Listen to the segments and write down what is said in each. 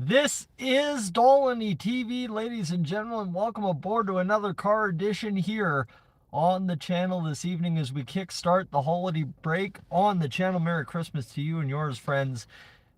This is Dolynny TV, ladies and gentlemen. Welcome aboard to another car edition here on the channel this evening as we kickstart the holiday break on the channel. Merry Christmas to you and yours, friends.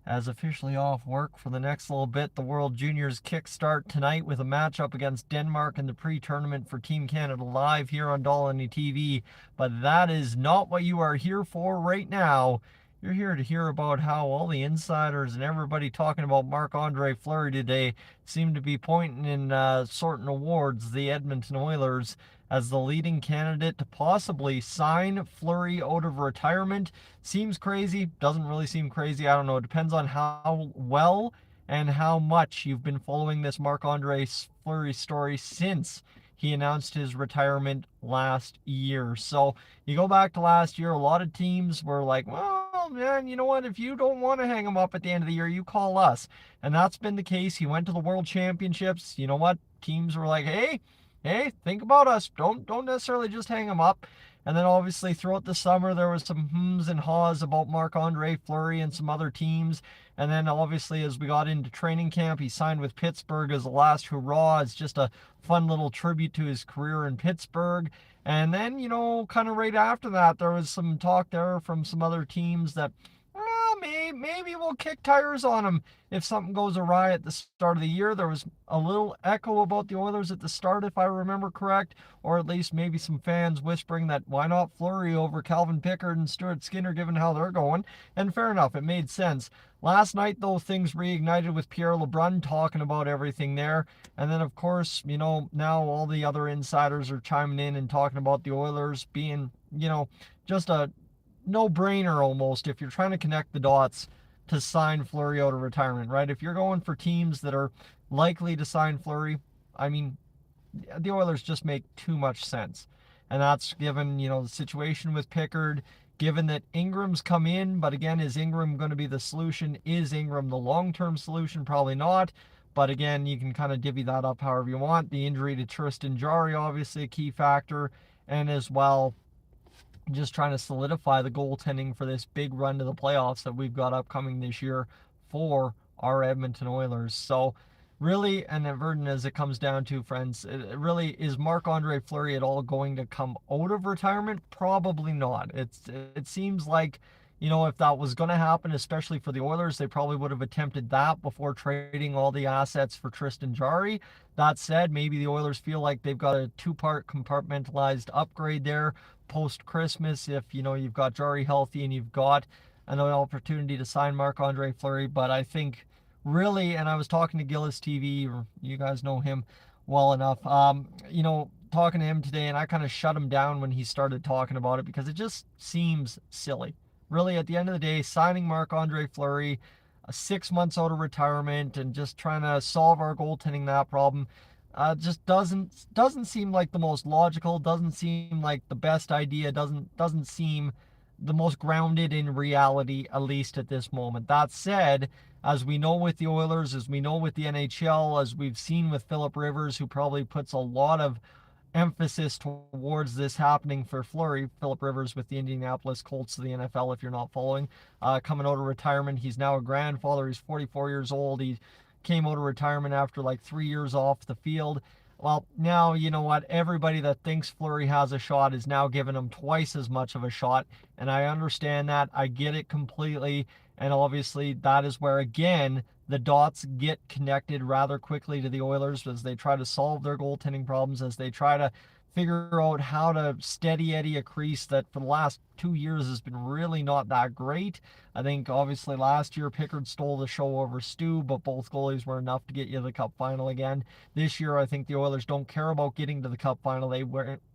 As officially off work for the next little bit, the World Juniors kickstart tonight with a matchup against Denmark in the pre-tournament for Team Canada live here on Dolynny TV. But that is not what you are here for right now. You're here to hear about how all the insiders and everybody talking about Marc-Andre Fleury today seem to be pointing in sorting awards the Edmonton Oilers as the leading candidate to possibly sign Fleury out of retirement. Seems crazy, doesn't really seem crazy. I don't know. It depends on how well and how much you've been following this Marc-Andre Fleury story since he announced his retirement last year. So you go back to last year, a lot of teams were like, well, man, you know what? If you don't want to hang him up at the end of the year, you call us. And that's been the case. He went to the World Championships. You know what? Teams were like, hey, think about us. Don't necessarily just hang him up. And then obviously throughout the summer, there was some hums and haws about Marc-Andre Fleury and some other teams. And then obviously as we got into training camp, he signed with Pittsburgh as a last hurrah. It's just a fun little tribute to his career in Pittsburgh. And then, kind of right after that, there was some talk there from some other teams that, well, maybe we'll kick tires on him if something goes awry at the start of the year. There was a little echo about the Oilers at the start, if I remember correct, or at least maybe some fans whispering that why not Fleury over Calvin Pickard and Stuart Skinner given how they're going. And fair enough, it made sense. Last night, though, things reignited with Pierre LeBrun talking about everything there. And then, of course, now all the other insiders are chiming in and talking about the Oilers being, just a no-brainer almost if you're trying to connect the dots to sign Fleury out of retirement, right? If you're going for teams that are likely to sign Fleury, I mean, the Oilers just make too much sense. And that's given, the situation with Pickard, given that Ingram's come in, but again, is Ingram going to be the solution? Is Ingram the long-term solution? Probably not. But again, you can kind of divvy that up however you want. The injury to Tristan Jarry, obviously a key factor. And as well, just trying to solidify the goaltending for this big run to the playoffs that we've got upcoming this year for our Edmonton Oilers. So really, and Everton, as it comes down to, friends, it really is Marc-Andre Fleury at all going to come out of retirement? Probably not. It seems like, if that was going to happen, especially for the Oilers, they probably would have attempted that before trading all the assets for Tristan Jarry. That said, maybe the Oilers feel like they've got a two-part compartmentalized upgrade there post-Christmas if, you've got Jarry healthy and you've got an opportunity to sign Marc-Andre Fleury. But I think really, and I was talking to Gillis TV, or you guys know him well enough, talking to him today, and I kind of shut him down when he started talking about it because it just seems silly. Really, at the end of the day, signing Marc-Andre Fleury, 6 months out of retirement, and just trying to solve our goaltending that problem, just doesn't seem like the most logical. Doesn't seem like the best idea. Doesn't seem the most grounded in reality, at least at this moment. That said, as we know with the Oilers, as we know with the NHL, as we've seen with Philip Rivers, who probably puts a lot of emphasis towards this happening for Fleury. Philip Rivers with the Indianapolis Colts of the NFL, if you're not following, coming out of retirement. He's now a grandfather. He's 44 years old. He came out of retirement after like 3 years off the field. Well, now, you know what? Everybody that thinks Fleury has a shot is now giving him twice as much of a shot. And I understand that. I get it completely. And obviously, that is where, again, the dots get connected rather quickly to the Oilers as they try to solve their goaltending problems, as they try to figure out how to steady Eddie a crease that for the last 2 years has been really not that great. I think obviously last year Pickard stole the show over Stu, but both goalies were enough to get you to the Cup final again. This year I think the Oilers don't care about getting to the Cup final. They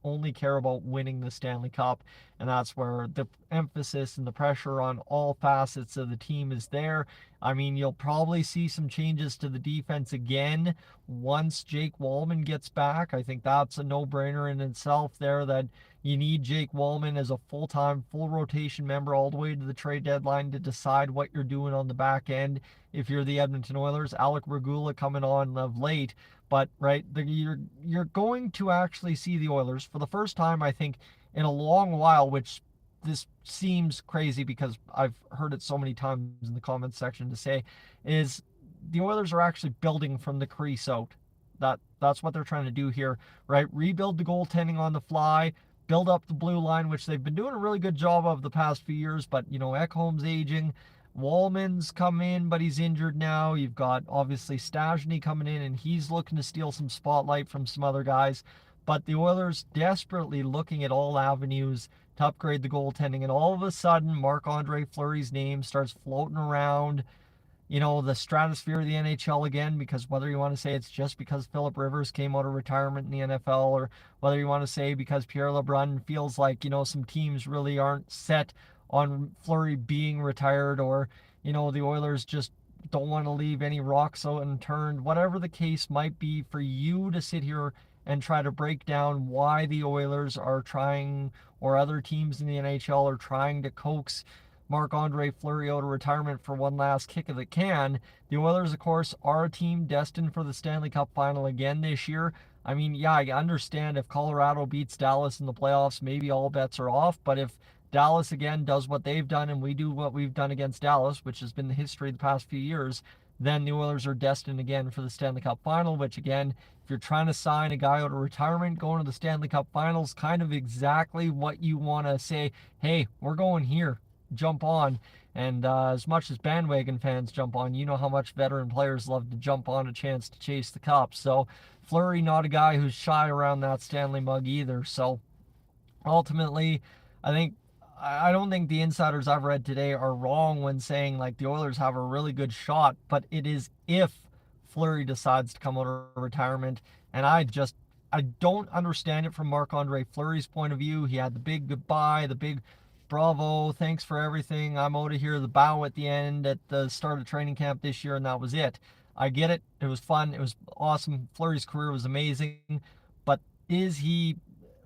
only care about winning the Stanley Cup, and that's where the emphasis and the pressure on all facets of the team is there. I mean, you'll probably see some changes to the defense again once Jake Walman gets back. I think that's a no-brainer in itself there, that you need Jake Walman as a full-time, full rotation member all the way to the trade deadline to decide what you're doing on the back end. If you're the Edmonton Oilers, Alec Regula coming on of late, but right, you're going to actually see the Oilers for the first time, I think, in a long while, which this seems crazy because I've heard it so many times in the comments section to say, is the Oilers are actually building from the crease out. That's what they're trying to do here, right? Rebuild the goaltending on the fly, build up the blue line, which they've been doing a really good job of the past few years. But Ekholm's aging, Wallman's come in, but he's injured now. You've got obviously Stastny coming in, and he's looking to steal some spotlight from some other guys. But the Oilers desperately looking at all avenues to upgrade the goaltending, and all of a sudden, Marc-Andre Fleury's name starts floating around the stratosphere of the NHL again, because whether you want to say it's just because Philip Rivers came out of retirement in the NFL, or whether you want to say because Pierre LeBrun feels like, some teams really aren't set on Fleury being retired, or, the Oilers just don't want to leave any rocks out unturned, whatever the case might be for you to sit here and try to break down why the Oilers are trying, or other teams in the NHL are trying to coax Marc-Andre Fleury out of retirement for one last kick of the can. The Oilers, of course, are a team destined for the Stanley Cup final again this year. I mean, yeah, I understand if Colorado beats Dallas in the playoffs, maybe all bets are off. But if Dallas again does what they've done and we do what we've done against Dallas, which has been the history of the past few years, then the Oilers are destined again for the Stanley Cup final, which again, if you're trying to sign a guy out of retirement going to the Stanley Cup finals, kind of exactly what you want to say, hey, we're going here, jump on. And as much as bandwagon fans jump on, you know how much veteran players love to jump on a chance to chase the cup. So Fleury, not a guy who's shy around that Stanley mug either. So ultimately, I don't think the insiders I've read today are wrong when saying like the Oilers have a really good shot, but it is if Fleury decides to come out of retirement. And I don't understand it from Marc-Andre Fleury's point of view. He had the big goodbye, the big bravo, thanks for everything, I'm out of here, the bow at the end at the start of training camp this year, and that was it. I get it. It was fun. It was awesome. Fleury's career was amazing. But is he,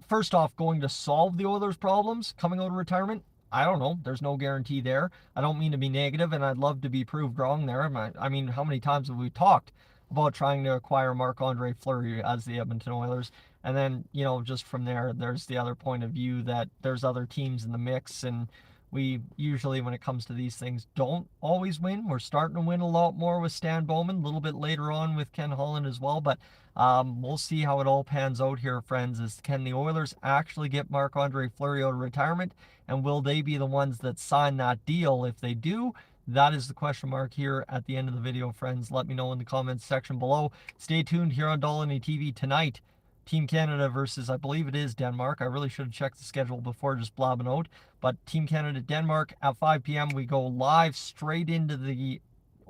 first off, going to solve the Oilers' problems coming out of retirement? I don't know. There's no guarantee there. I don't mean to be negative, and I'd love to be proved wrong there. I mean, how many times have we talked about trying to acquire Marc-Andre Fleury as the Edmonton Oilers? And then, just from there, there's the other point of view that there's other teams in the mix, and we usually, when it comes to these things, don't always win. We're starting to win a lot more with Stan Bowman, a little bit later on with Ken Holland as well, but we'll see how it all pans out here, friends. Can the Oilers actually get Marc-Andre Fleury out of retirement, and will they be the ones that sign that deal? If they do, that is the question mark here at the end of the video, friends. Let me know in the comments section below. Stay tuned here on Dolynny TV tonight. Team Canada versus, I believe it is Denmark. I really should have checked the schedule before just blabbing out. But Team Canada, Denmark at 5 p.m. We go live straight into the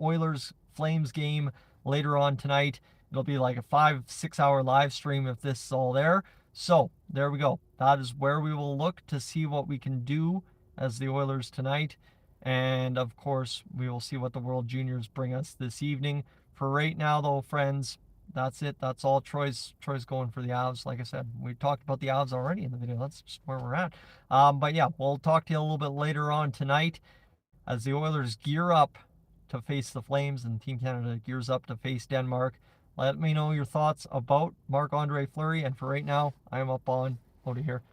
Oilers Flames game later on tonight. It'll be like a 5-6 hour live stream if this is all there. So there we go. That is where we will look to see what we can do as the Oilers tonight. And of course, we will see what the World Juniors bring us this evening. For right now, though, friends, that's it. That's all. Troy's going for the Avs. Like I said, we talked about the Avs already in the video. That's just where we're at. But yeah, we'll talk to you a little bit later on tonight as the Oilers gear up to face the Flames and Team Canada gears up to face Denmark. Let me know your thoughts about Marc-Andre Fleury. And for right now, I am up on out of here.